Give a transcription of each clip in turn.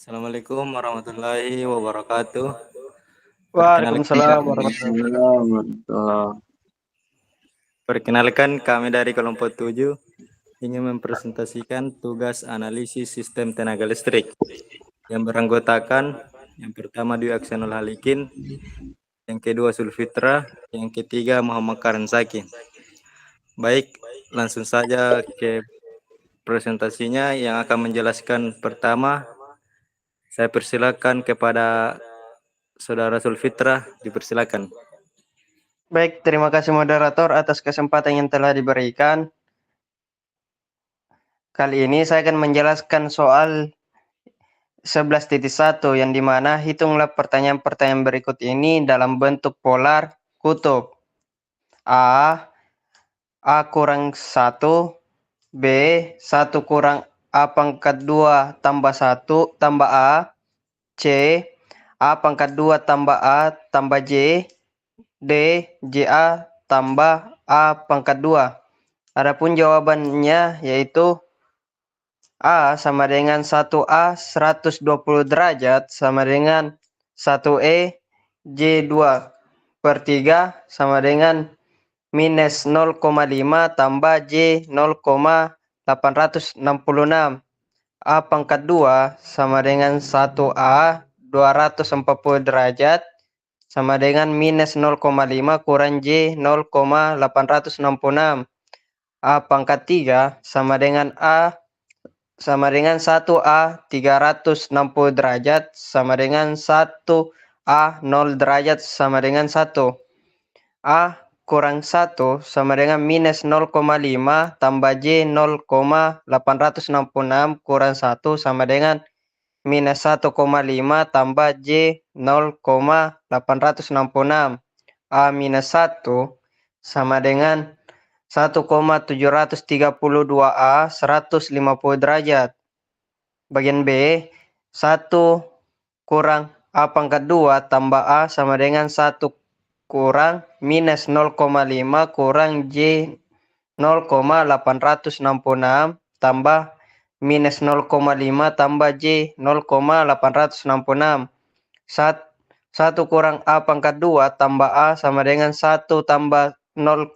Assalamualaikum warahmatullahi wabarakatuh. Perkenalkan Waalaikumsalam kami, warahmatullahi Assalamualaikum. perkenalkan kami dari kelompok 7 ingin mempresentasikan tugas analisis sistem tenaga listrik yang beranggotakan yang pertama Dwi Aksanul Halikin, yang kedua Sulfitra, yang ketiga Muhammad Karan Saki. Baik, langsung saja ke presentasinya yang akan menjelaskan pertama. Saya persilakan kepada Saudara Sulfitra, dipersilakan. Baik, terima kasih moderator atas kesempatan yang telah diberikan. Kali ini saya akan menjelaskan soal 11.1 yang dimana hitunglah pertanyaan-pertanyaan berikut ini dalam bentuk polar kutub. A kurang 1, B 1 kurang A pangkat 2 tambah 1 tambah A, C A pangkat 2 tambah A tambah J, D JA tambah A pangkat 2. Adapun jawabannya yaitu A sama dengan 1A 120 derajat sama dengan 1E J2/3 sama dengan minus 0,5 tambah J 0,866. A pangkat 2 sama dengan 1A 240 derajat sama dengan minus 0,5 kurang J 0,866. A pangkat 3 sama dengan A sama dengan 1A 360 derajat sama dengan 1A 0 derajat sama dengan 1. A kurang 1 sama dengan minus 0,5 tambah J 0,866 kurang 1 sama dengan minus 1,5 tambah J 0,866. A minus 1 sama dengan 1,732A 150 derajat. Bagian B, 1 kurang A pangkat 2 tambah A sama dengan 1 kurang minus 0,5 kurang J 0,866 tambah minus 0,5 tambah J 0,866. 1 kurang A pangkat 2 tambah A sama dengan 1 tambah 0,5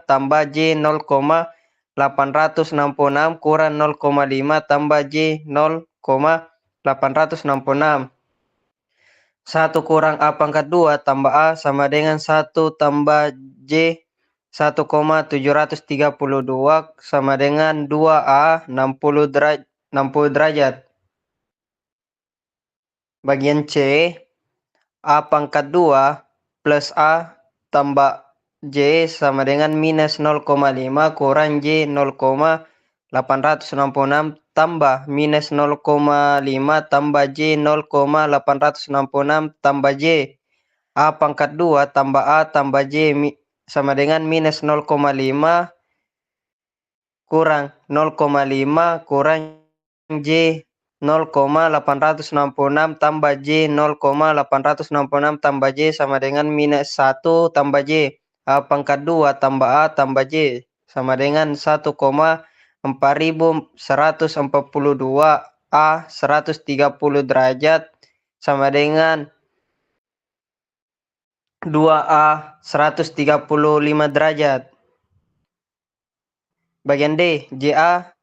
tambah J 0,866 kurang 0,5 tambah J 0,866. 1 kurang A pangkat 2 tambah A sama dengan 1 tambah J 1,732 sama dengan 2A 60 derajat. Bagian C, A pangkat 2 plus A tambah J sama dengan minus 0,5 kurang J 0,866 tambah minus 0,5 tambah J 0,866 tambah J. A pangkat 2 tambah A tambah J sama dengan minus 0,5 kurang 0,5 kurang J 0,866 tambah J 0,866 tambah J sama dengan minus 1 tambah J. A pangkat 2 tambah A tambah J sama dengan 1,4142 A 130 derajat sama dengan 2A 135 derajat. Bagian D, JA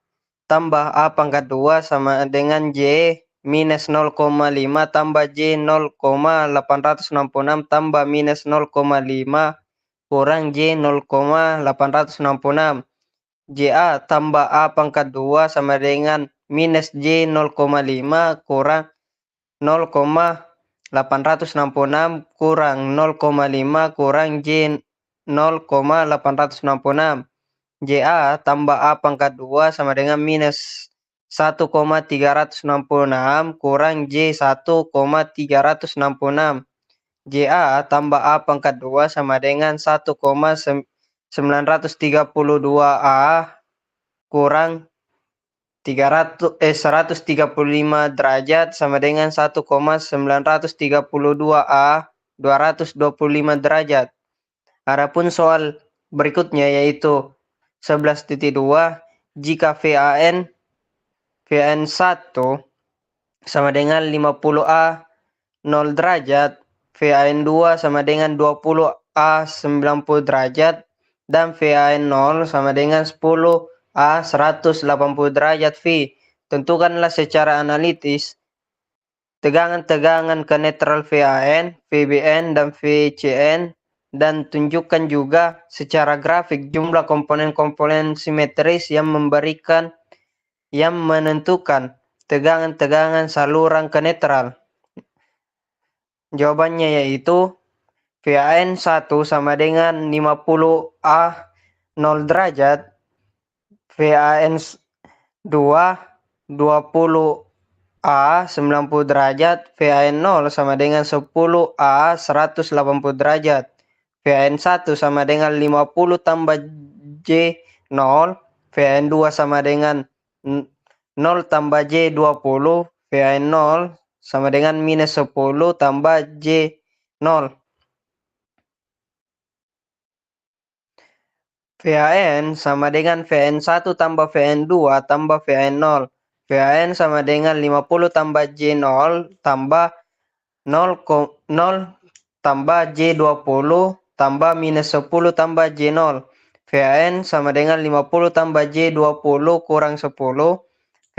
tambah A pangkat 2 sama dengan J minus 0,5 tambah J 0,866 tambah minus 0,5 kurang J 0,866. JA tambah A pangkat 2 sama dengan minus J 0,5 kurang 0,866 kurang 0,5 kurang J 0,866. JA tambah A pangkat 2 sama dengan minus 1,366 kurang J 1,366. JA tambah A pangkat 2 sama dengan 1,932A kurang 135 derajat sama dengan 1,932A 225 derajat. Adapun soal berikutnya yaitu 11.2, jika VAN 1 sama dengan 50A 0 derajat, VAN2 sama dengan 20A 90 derajat, dan VAN0 sama dengan 10A 180 derajat V. Tentukanlah secara analitis tegangan-tegangan ke netral VAN, VBN, dan VCN, dan tunjukkan juga secara grafik jumlah komponen-komponen simetris yang menentukan tegangan-tegangan saluran ke netral. Jawabannya yaitu VAN 1 sama dengan 50A 0 derajat, VAN 2 20A 90 derajat, VAN 0 sama dengan 10A 180 derajat, VAN 1 sama dengan 50 tambah J 0, VAN 2 sama dengan 0 tambah J 20, VAN 0 sama dengan minus 10 tambah J 0. VAN sama dengan VN1 tambah VN2 tambah VN0. VAN sama dengan 50 tambah J0 tambah 0, 0 tambah J20 tambah minus 10 tambah J0. VAN sama dengan 50 tambah J20 kurang 10.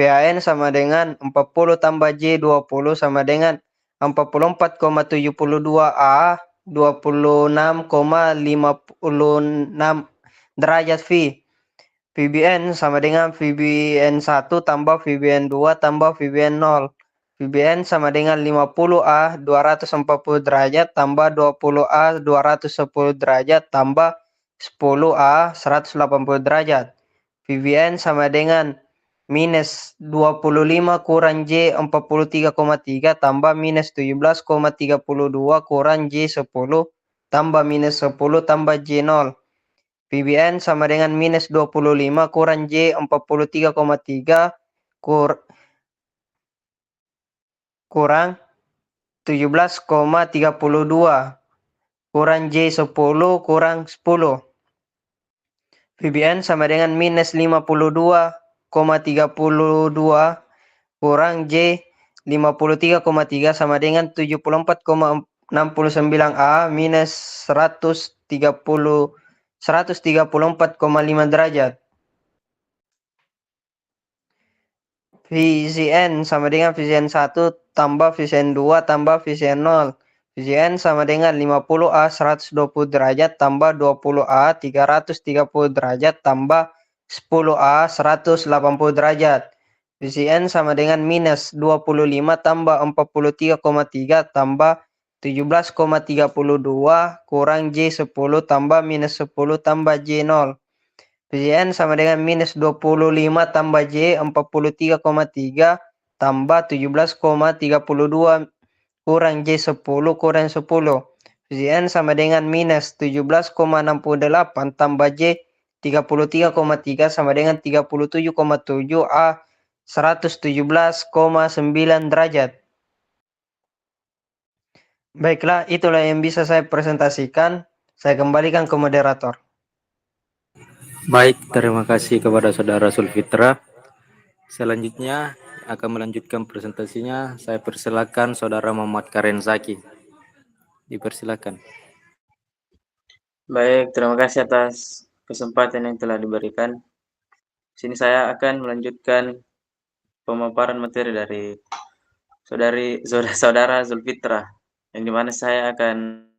VAN sama dengan 40 tambah J20 sama dengan 44,72A 26,56 derajat V. VBN sama dengan VBN 1 tambah VBN 2 tambah VBN 0. VBN sama dengan 50A 240 derajat tambah 20A 210 derajat tambah 10A 180 derajat. VBN sama dengan minus 25 kurang J 43,3 tambah minus 17,32 kurang J 10 tambah minus 10 tambah J 0. VBN sama dengan minus 25 kurang J 43,3 kurang 17,32 kurang J 10 kurang 10. VBN sama dengan minus 52,32 kurang J 53,3 sama dengan 74,69A minus 134,5 derajat. VCN sama dengan VCN 1 tambah VCN 2 tambah VCN 0. VCN sama dengan 50A 120 derajat tambah 20A 330 derajat tambah 10A 180 derajat. VCN sama dengan minus 25 tambah 43,3 tambah 17,32 kurang J 10 tambah minus 10 tambah J 0. VCN sama dengan minus 25 tambah J 43,3 tambah 17,32 kurang J 10 kurang 10. VCN sama dengan minus 17,68 tambah J 33,3 sama dengan 37,7 A 117,9 derajat. Baiklah, itulah yang bisa saya presentasikan. Saya kembalikan ke moderator. Baik, terima kasih kepada Saudara Sulfitra. Selanjutnya akan melanjutkan presentasinya. Saya persilakan Saudara Muhammad Karenzaki. Dipersilakan. Baik, terima kasih atas kesempatan yang telah diberikan. Sini saya akan melanjutkan pemaparan materi dari saudara Zulfitra, yang dimana saya akan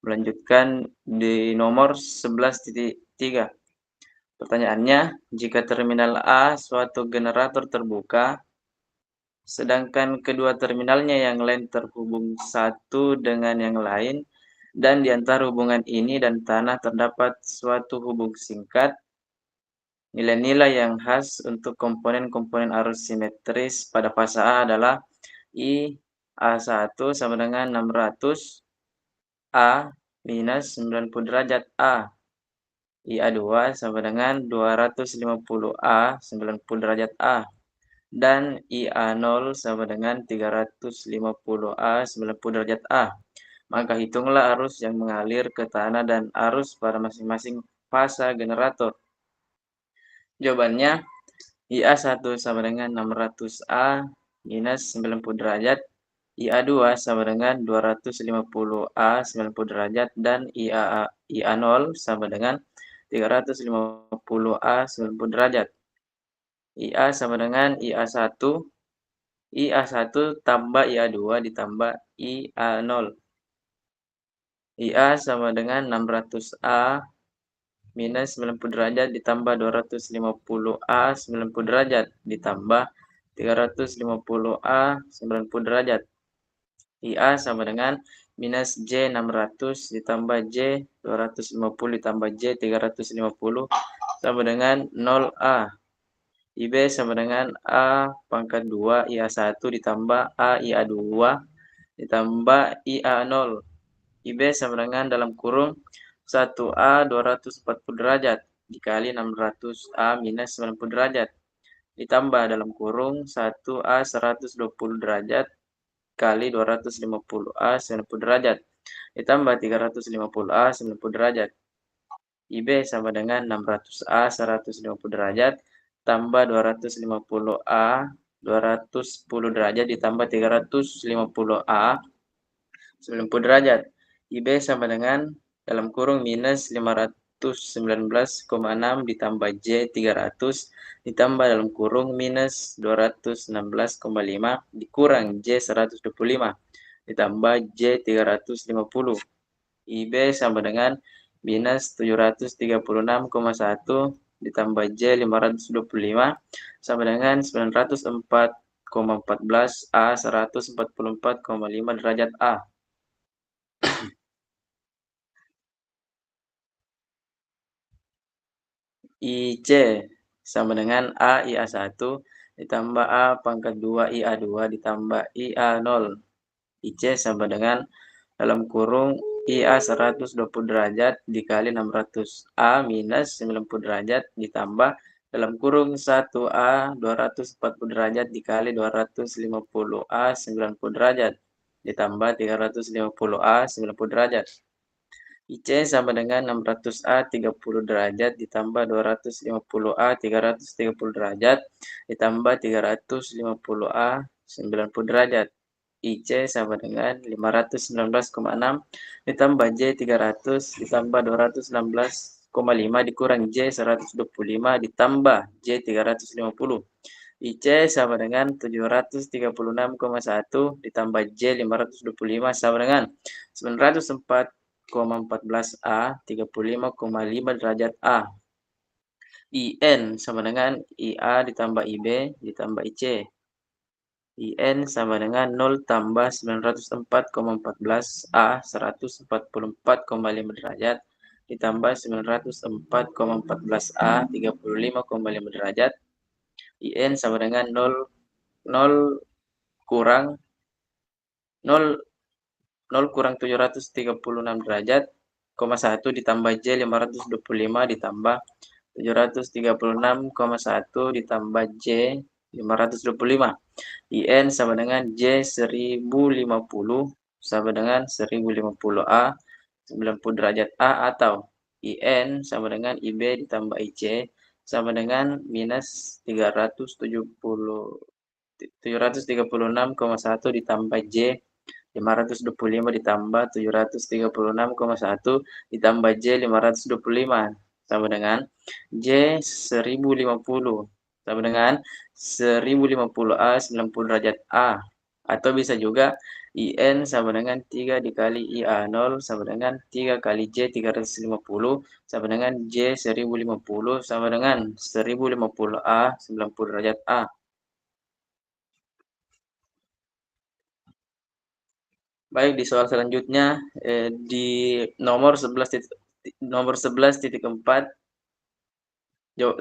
melanjutkan di nomor 11.3. Pertanyaannya, jika terminal A suatu generator terbuka, sedangkan kedua terminalnya yang lain terhubung satu dengan yang lain, dan di antara hubungan ini dan tanah terdapat suatu hubung singkat, nilai-nilai yang khas untuk komponen-komponen arus simetris pada fase A adalah I A1 sama dengan 600 A minus 90 derajat A. I A2 sama dengan 250 A 90 derajat A. Dan I A0 sama dengan 350 A 90 derajat A. Maka hitunglah arus yang mengalir ke tanah dan arus pada masing-masing fase generator. Jawabannya, IA1 sama dengan 600A minus 90 derajat, IA2 sama dengan 250A 90 derajat, dan IA0 sama dengan 350A 90 derajat. IA sama dengan IA1 tambah IA2 ditambah IA0. IA sama dengan 600A minus 90 derajat ditambah 250A 90 derajat ditambah 350A 90 derajat. IA sama dengan minus J 600 ditambah J 250 ditambah J 350 sama dengan 0A. IB sama dengan A pangkat 2 IA1 ditambah A IA2 ditambah IA0. IB sama dengan dalam kurung 1A 240 derajat dikali 600A minus 90 derajat ditambah dalam kurung 1A 120 derajat kali 250A 90 derajat ditambah 350A 90 derajat. IB sama dengan 600A 150 derajat tambah 250A 210 derajat ditambah 350A 90 derajat. IB sama dengan dalam kurung minus 519,6 ditambah J 300 ditambah dalam kurung minus 216,5 dikurang J 125 ditambah J 350. IB sama dengan minus 736,1 ditambah J 525 sama dengan 904,14 A 144,5 derajat A. IC sama dengan A IA1 ditambah A pangkat 2 IA2 ditambah IA0. IC sama dengan dalam kurung IA 120 derajat dikali 600A minus 90 derajat ditambah dalam kurung 1A 240 derajat dikali 250A 90 derajat ditambah 350A 90 derajat. IC sama dengan 600A 30 derajat ditambah 250A 330 derajat ditambah 350A 90 derajat. IC sama dengan 519,6 ditambah J 300 ditambah 216,5 dikurang J 125 ditambah J 350. IC sama dengan 736,1 ditambah J 525 sama dengan 904,14 A 35,5 derajat A. IN sama dengan IA ditambah IB ditambah IC. IN sama dengan 0 tambah 904,14 A 144,5 derajat ditambah 904,14 A 35,5 derajat. IN sama dengan 0 kurang 0 kurang 736 derajat, 1 ditambah J 525 ditambah 736,1 ditambah J 525. IN sama dengan J 1050 sama dengan 1050 A 90 derajat A atau IN sama dengan IB ditambah IC sama dengan minus 736,1 ditambah J 525 ditambah 736,1 ditambah J 525 sama dengan J 1050 sama dengan 1050 A 90 derajat A, atau bisa juga IN sama dengan 3 dikali IA0 sama dengan 3 kali J 350 sama dengan J 1050 sama dengan 1050 A 90 derajat A. Baik, di soal selanjutnya di nomor 11.4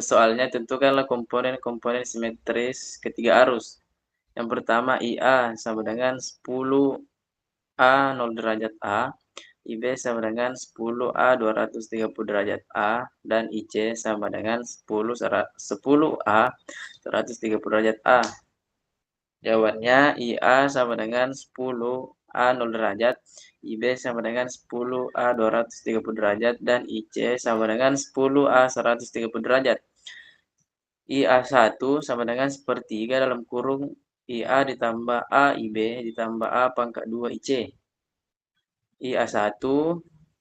soalnya tentukanlah komponen-komponen simetris ketiga arus. Yang pertama IA sama dengan 10A 0 derajat A, IB sama dengan 10A 230 derajat A, dan IC sama dengan 10A 130 derajat A. Jawabannya IA sama dengan 10A 0 derajat, IB sama dengan 10A 230 derajat, dan IC sama dengan 10A 130 derajat. IA1 sama dengan sepertiga dalam kurung IA ditambah A IB ditambah A pangkat 2 IC. IA1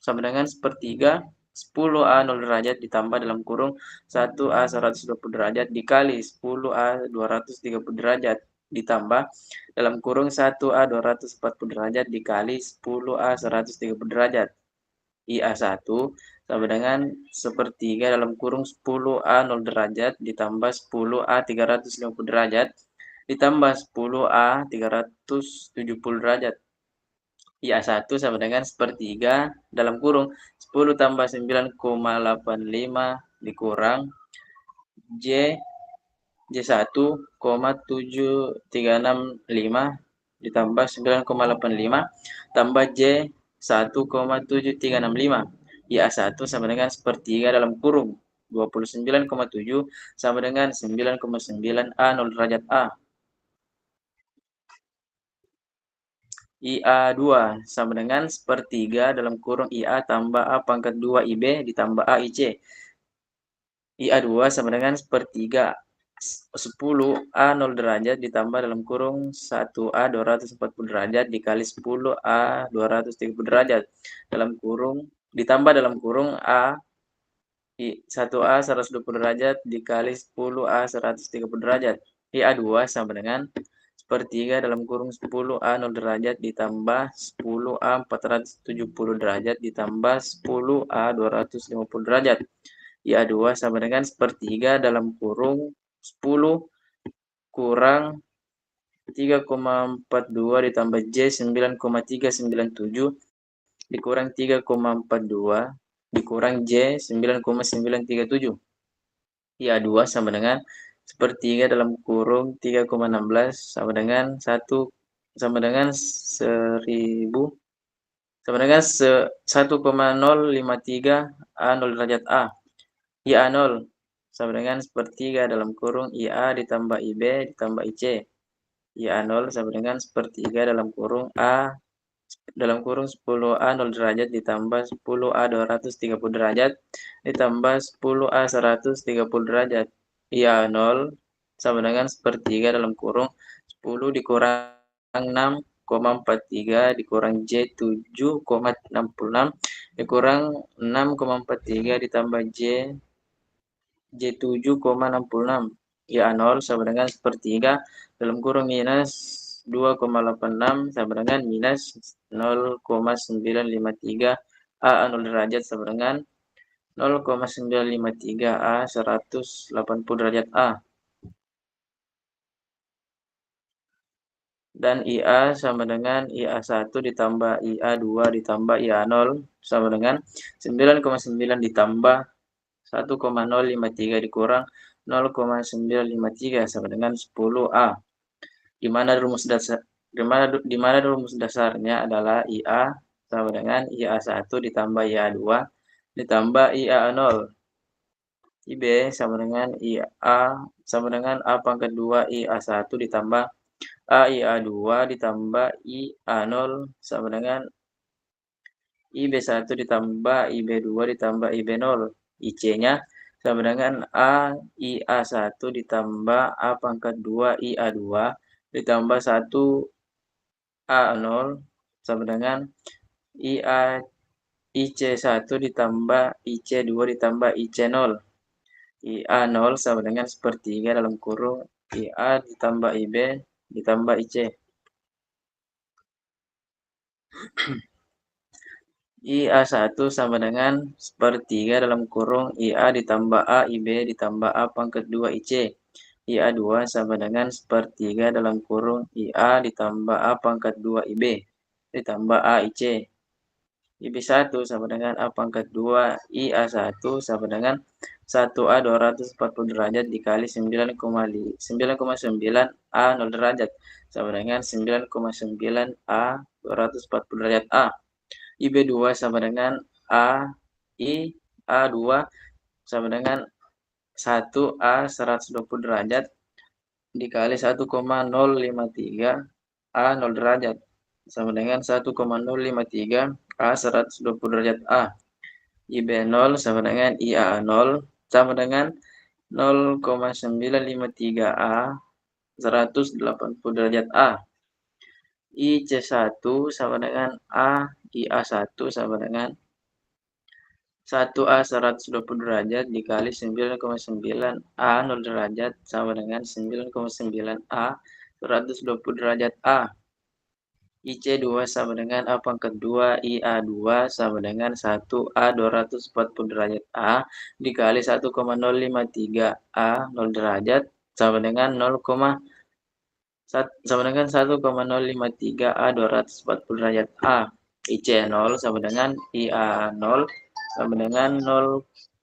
sama dengan sepertiga 10A 0 derajat ditambah dalam kurung 1A 120 derajat dikali 10A 230 derajat ditambah dalam kurung 1A 240 derajat dikali 10A 130 derajat. IA1 sama dengan sepertiga dalam kurung 10A 0 derajat ditambah 10A 350 derajat ditambah 10A 370 derajat. IA1 sama dengan sepertiga dalam kurung 10 tambah 9,85 dikurang J J1, 7,365 ditambah 9,85 tambah J 1,7365. IA1 sama dengan sepertiga dalam kurung 29,7 sama dengan 9,9 A 0 derajat A. IA2 sama dengan sepertiga dalam kurung IA tambah A pangkat 2 IB ditambah A IC. IA2 sama dengan sepertiga 10A 0 derajat ditambah dalam kurung 1A 240 derajat dikali 10A 230 derajat dalam kurung ditambah dalam kurung A 1A 120 derajat dikali 10A 130 derajat. IA2 sama dengan sepertiga dalam kurung 10A 0 derajat ditambah 10A 470 derajat ditambah 10A 250 derajat. IA2 sama dengan sepertiga dalam kurung 10 kurang 3,42 ditambah J 9,397 dikurang 3,42 dikurang J 9,937. IA2 sama dengan sepertiga dalam kurung 3,16 sama dengan 1 sama dengan 1000 sama dengan 1,053 A 0 derajat A. IA0 sama dengan sepertiga dalam kurung IA ditambah IB ditambah IC. IA0 sama dengan sepertiga dalam kurung A dalam kurung 10A 0 derajat ditambah 10A 230 derajat ditambah 10A 130 derajat. IA0 sama dengan sepertiga dalam kurung 10 dikurang 6,43 dikurang J 7,66 dikurang 6,43 ditambah J 7,66. IA0 sama dengan sepertiga dalam kurung minus 2,86 sama dengan minus 0,953 A 0 derajat sama dengan 0,953 A 180 derajat A. Dan IA sama dengan IA1 ditambah IA2 ditambah IA0 sama dengan 9,9 ditambah 1,053 dikurang 0,953 sama dengan 10A. Di mana rumus dasarnya adalah IA sama dengan IA1 ditambah IA2 ditambah IA0. IB sama dengan IA sama dengan A pangkat 2 IA1 ditambah A IA2 ditambah IA0 sama dengan IB1 ditambah IB2 ditambah IB0. IC-nya sama dengan A IA1 ditambah A pangkat 2 IA2 ditambah 1 A0 sama dengan IA IC1 ditambah IC2 ditambah IC0. IA0 sama dengan sepertiga dalam kurung IA ditambah IB ditambah IC. IA1 sama dengan sepertiga dalam kurung IA ditambah A IB ditambah A pangkat 2 IC. IA2 sama dengan sepertiga dalam kurung IA ditambah A pangkat 2 IB ditambah A IC. IB1 sama dengan A pangkat 2 IA1 sama dengan 1A 240 derajat dikali 9,9 A 0 derajat sama dengan 9,9 A 240 derajat A. IB2 sama dengan A2 sama dengan 1A 120 derajat dikali 1,053 A 0 derajat sama dengan 1,053 A 120 derajat A. IB0 sama dengan IA0 sama dengan 0,953A 180 derajat A. IC1 sama dengan A, IA1 sama dengan 1A 120 derajat dikali 9,9 A 0 derajat sama dengan 9,9 A 120 derajat A. IC2 sama dengan A pangkat 2 IA2 sama dengan 1A 240 derajat A dikali 1,053 A 0 derajat sama dengan 1,053 A 240 derajat A. IC0 sama dengan IA0 sama dengan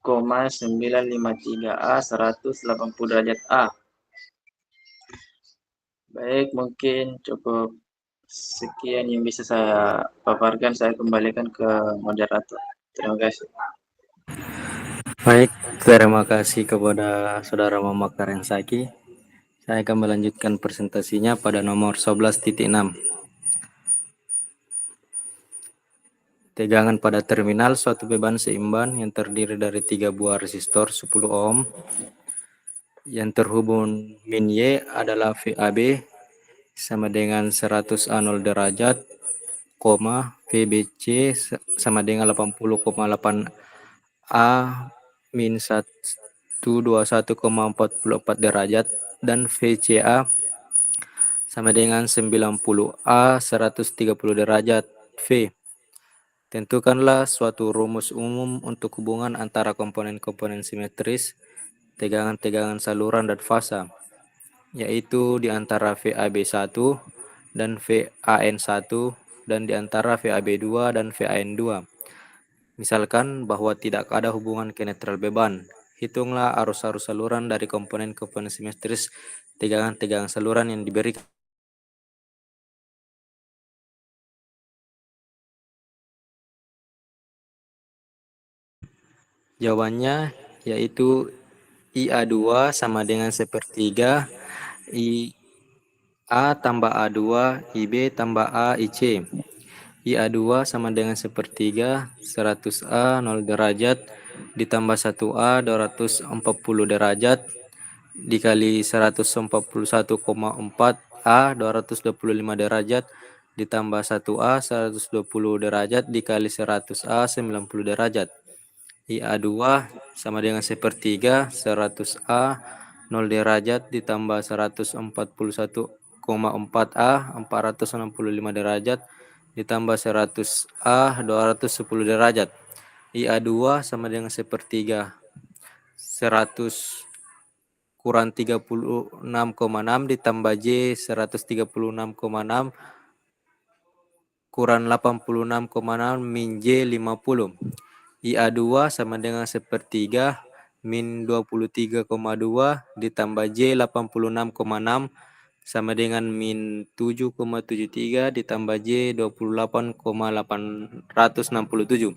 0,953 A 180 derajat A. Baik, mungkin cukup sekian yang bisa saya paparkan. Saya kembalikan ke moderator. Terima kasih. Baik, terima kasih kepada Saudara Muhammad Karensaki. Saya akan melanjutkan presentasinya pada nomor 11.6. Tegangan pada terminal suatu beban seimbang yang terdiri dari 3 buah resistor 10 ohm yang terhubung min Y adalah VAB sama dengan 100 A 0 derajat, VBC sama dengan 80,8 A min 121,44 derajat dan VCA sama dengan 90 A 130 derajat V. Tentukanlah suatu rumus umum untuk hubungan antara komponen-komponen simetris, tegangan-tegangan saluran dan fasa, yaitu di antara VAB1 dan VAN1 dan di antara VAB2 dan VAN2. Misalkan bahwa tidak ada hubungan kinetral beban. Hitunglah arus-arus saluran dari komponen-komponen simetris tegangan-tegangan saluran yang diberikan. Jawabannya yaitu IA2 sama dengan sepertiga IA tambah A2 IB tambah A IC. IA2 sama dengan sepertiga 100A 0 derajat ditambah 1A 240 derajat dikali 141,4 A 225 derajat ditambah 1A 120 derajat dikali 100A 90 derajat. IA2 sama dengan sepertiga 100A 0 derajat ditambah 141,4A 465 derajat ditambah 100A 210 derajat. IA2 sama dengan sepertiga 100 kurang 36,6 ditambah J 136,6 kurang 86,6 min J 50. IA2 sama dengan sepertiga min 23,2 ditambah J 86,6 sama dengan min 7,73 ditambah J 28,867.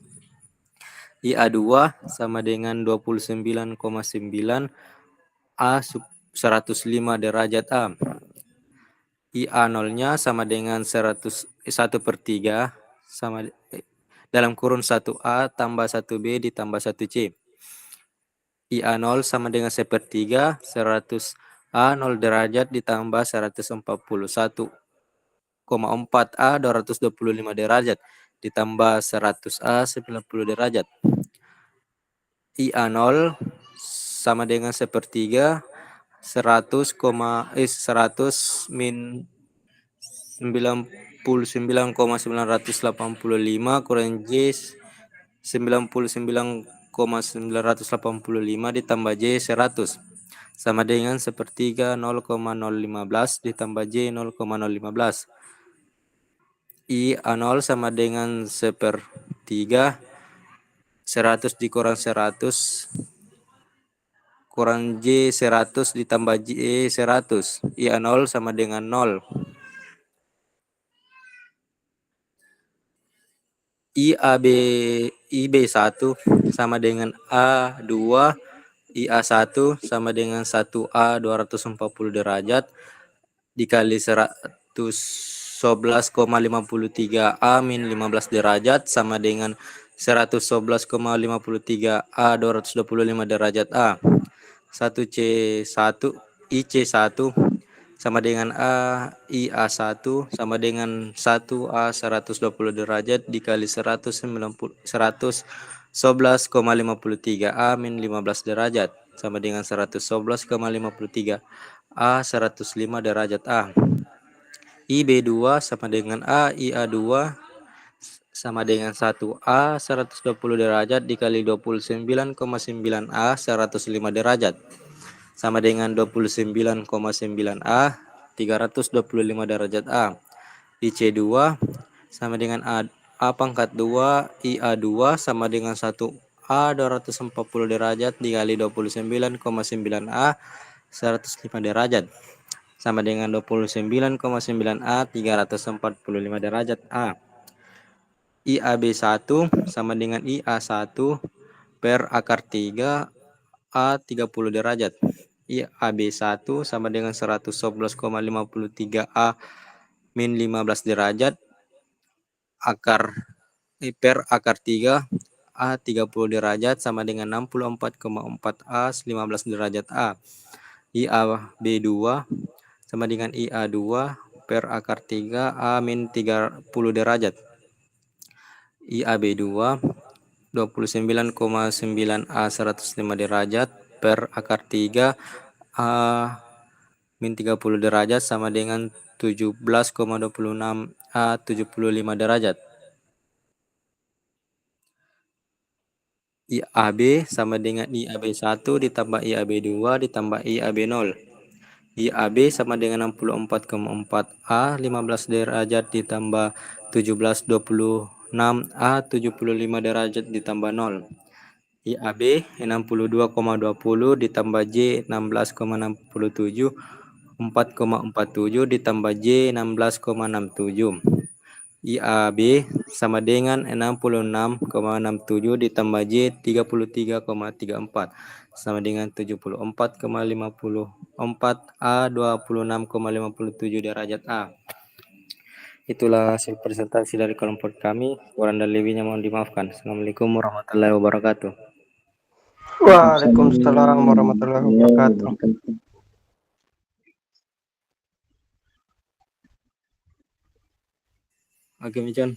IA2 sama dengan 29,9 A 105 derajat A. IA0-nya sama dengan 1/3 sama dalam kurun 1A tambah 1B ditambah 1C. IA0 sama dengan sepertiga 100A 0 derajat ditambah 141,4A 225 derajat ditambah 100A 90 derajat. IA0 sama dengan sepertiga 100 min 99,985 kurang J 99,985 ditambah J 100 sama dengan sepertiga 0,015 ditambah J 0,015. IA0 sama dengan sepertiga 100 dikurang 100 kurang J 100 ditambah J 100. IA0 sama dengan 0. IB1 sama dengan A2, IA1 sama dengan 1A 240 derajat dikali 111,53 A min 15 derajat sama dengan 111,53 A 225 derajat A 1C1 IC1 sama dengan IA1 sama dengan 1A 120 derajat dikali 111,53 A min 15 derajat sama dengan 111,53 A 105 derajat A. IB2 sama dengan IA2 sama dengan 1A 120 derajat dikali 29,9 A 105 derajat sama dengan 29,9 A 325 derajat A. IC2 sama dengan A pangkat 2 IA2 sama dengan 1A 240 derajat dikali 29,9 A 105 derajat sama dengan 29,9 A 345 derajat A. IAB1 sama dengan IA1 per akar 3 A 30 derajat. IAB1 sama dengan 111,53 A min 15 derajat per akar 3 A 30 derajat sama dengan 64,4 A 15 derajat A. IAB2 sama dengan IA2 per akar 3 A min 30 derajat. IAB2 29,9 A 105 derajat per akar 3 A min 30 derajat sama dengan 17,26 A 75 derajat. IAB sama dengan IAB1 ditambah IAB2 ditambah IAB0. IAB sama dengan 64,4 A 15 derajat ditambah 17,26 A 75 derajat ditambah 0. IAB 62,20 ditambah J 16,67 4,47 ditambah J 16,67. IAB sama dengan 66,67 ditambah J 33,34 sama dengan 74,54 A 26,57 derajat A. Itulah hasil presentasi dari kelompok kami. Kurang dan lebihnya mohon dimaafkan. Assalamualaikum warahmatullahi wabarakatuh. Waalaikumsalam warahmatullahi wabarakatuh. Oke, Micon.